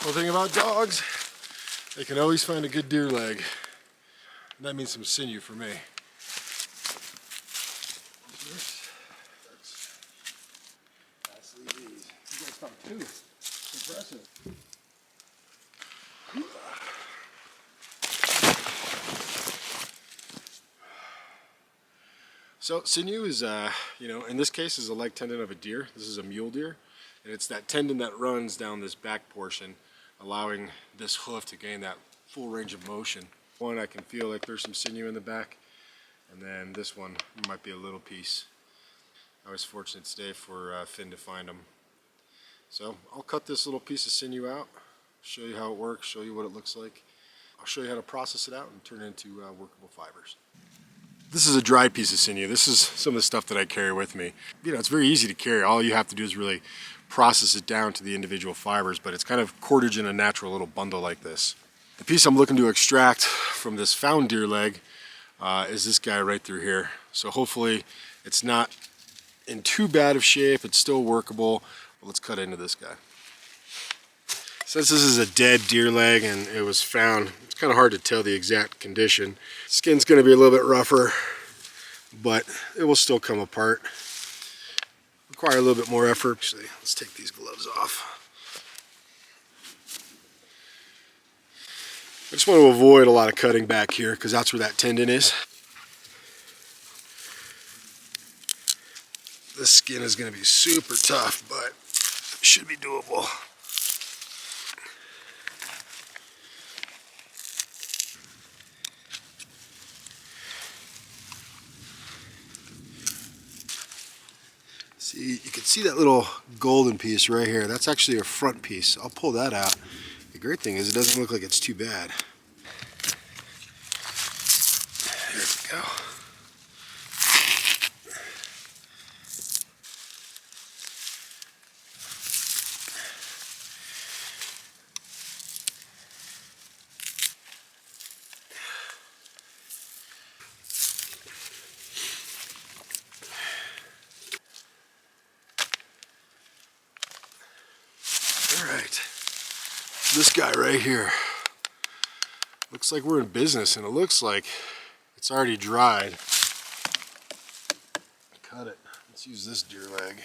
One thing about dogs, they can always find a good deer leg. And that means some sinew for me. You guys found two. Impressive. So sinew is, in this case is a leg tendon of a deer. This is a mule deer. And it's that tendon that runs down this back portion, allowing this hoof to gain that full range of motion. One, I can feel like there's some sinew in the back. And then this one might be a little piece. I was fortunate today for Finn to find them. So I'll cut this little piece of sinew out, show you how it works, show you what it looks like. I'll show you how to process it out and turn it into workable fibers. This is a dried piece of sinew. This is some of the stuff that I carry with me. It's very easy to carry. All you have to do is really process it down to the individual fibers, but it's kind of cordage in a natural little bundle like this. The piece I'm looking to extract from this found deer leg is this guy right through here. So hopefully it's not in too bad of shape. It's still workable. But let's cut into this guy. Since this is a dead deer leg and it was found, it's kind of hard to tell the exact condition. Skin's going to be a little bit rougher, but it will still come apart. Require a little bit more effort. Actually, let's take these gloves off. I just want to avoid a lot of cutting back here because that's where that tendon is. This skin is going to be super tough, but it should be doable. See, you can see that little golden piece right here. That's actually a front piece. I'll pull that out. The great thing is it doesn't look like it's too bad. There we go. Alright, this guy right here, looks like we're in business, and it looks like it's already dried. Cut it. Let's use this deer leg.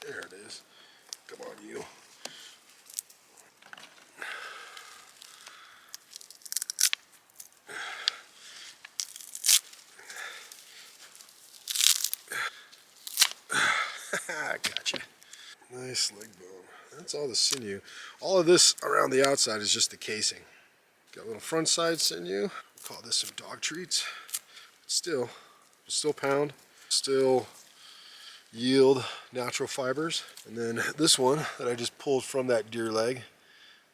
There it is. Come on, you. Gotcha. Nice leg bone. That's all the sinew. All of this around the outside is just the casing. Got a little front side sinew. Call this some dog treats. Still pound. Still yield natural fibers. And then this one that I just pulled from that deer leg.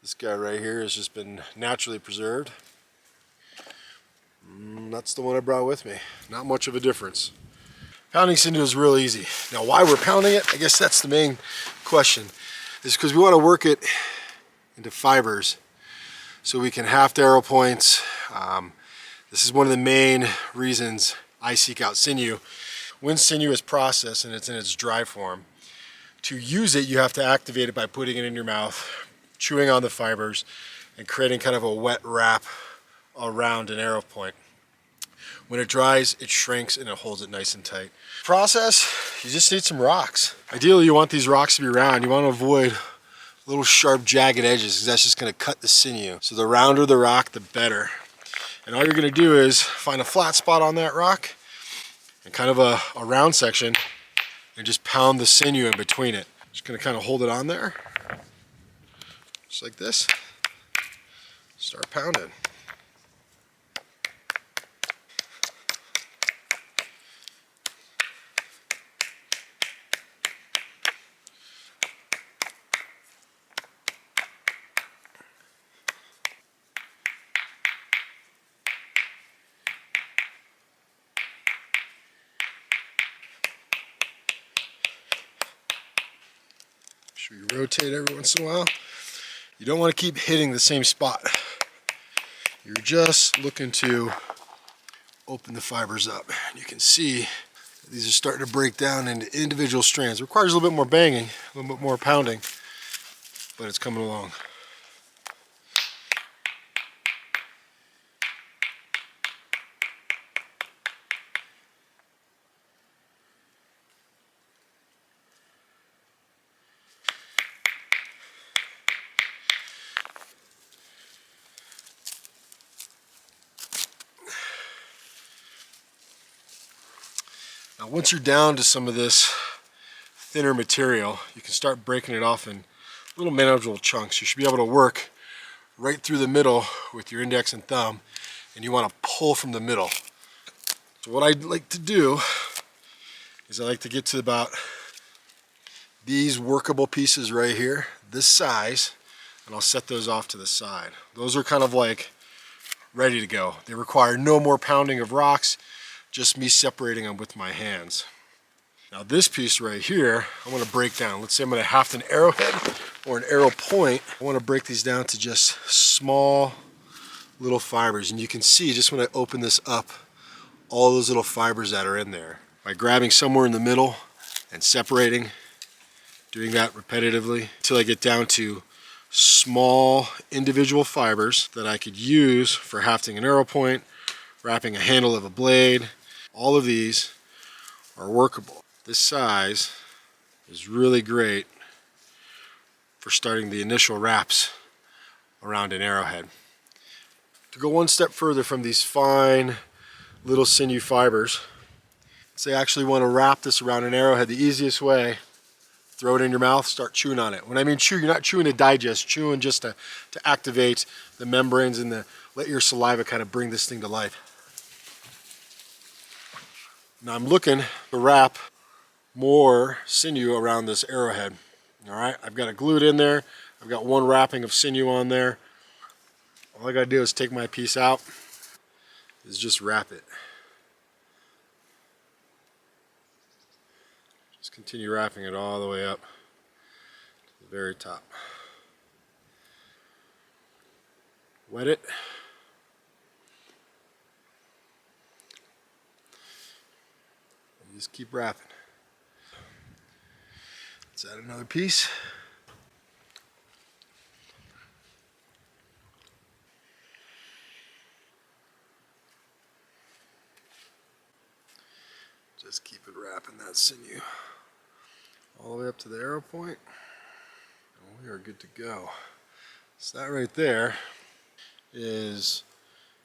This guy right here has just been naturally preserved. That's the one I brought with me. Not much of a difference. Pounding sinew is real easy. Now why we're pounding it, I guess that's the main question, is because we want to work it into fibers so we can haft arrow points. This is one of the main reasons I seek out sinew. When sinew is processed and it's in its dry form, to use it you have to activate it by putting it in your mouth, chewing on the fibers, and creating kind of a wet wrap around an arrow point. When it dries, it shrinks and it holds it nice and tight. Process, you just need some rocks. Ideally, you want these rocks to be round. You want to avoid little sharp, jagged edges because that's just going to cut the sinew. So the rounder the rock, the better. And all you're going to do is find a flat spot on that rock and kind of a round section and just pound the sinew in between it. Just going to kind of hold it on there, just like this. Start pounding. Sure you rotate every once in a while. You don't want to keep hitting the same spot. You're just looking to open the fibers up. You can see these are starting to break down into individual strands. It requires a little bit more banging, a little bit more pounding, but it's coming along. Now once you're down to some of this thinner material, you can start breaking it off in little manageable chunks. You should be able to work right through the middle with your index and thumb, and you want to pull from the middle. So what I like to do is I like to get to about these workable pieces right here, this size, and I'll set those off to the side. Those are kind of like ready to go. They require no more pounding of rocks, just me separating them with my hands. Now this piece right here, I want to break down. Let's say I'm going to haft an arrowhead or an arrow point. I want to break these down to just small little fibers. And you can see just when I open this up, all those little fibers that are in there. By grabbing somewhere in the middle and separating, doing that repetitively until I get down to small individual fibers that I could use for hafting an arrow point, wrapping a handle of a blade. All of these are workable. This size is really great for starting the initial wraps around an arrowhead. To go one step further from these fine little sinew fibers, say I actually want to wrap this around an arrowhead, the easiest way, throw it in your mouth, start chewing on it. When I mean chew, you're not chewing to digest, chewing just to activate the membranes and let your saliva kind of bring this thing to life. Now I'm looking to wrap more sinew around this arrowhead. All right, I've got it glued in there. I've got one wrapping of sinew on there. All I gotta do is take my piece out, is just wrap it. Just continue wrapping it all the way up to the very top. Wet it. Just keep wrapping. Let's add another piece. Just keep it wrapping that sinew all the way up to the arrow point, and we are good to go. So that right there is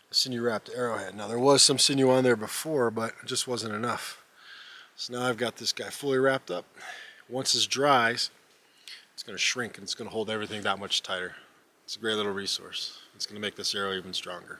a sinew wrapped arrowhead. Now there was some sinew on there before, but it just wasn't enough. So now I've got this guy fully wrapped up. Once this dries, it's going to shrink and it's going to hold everything that much tighter. It's a great little resource. It's going to make this arrow even stronger.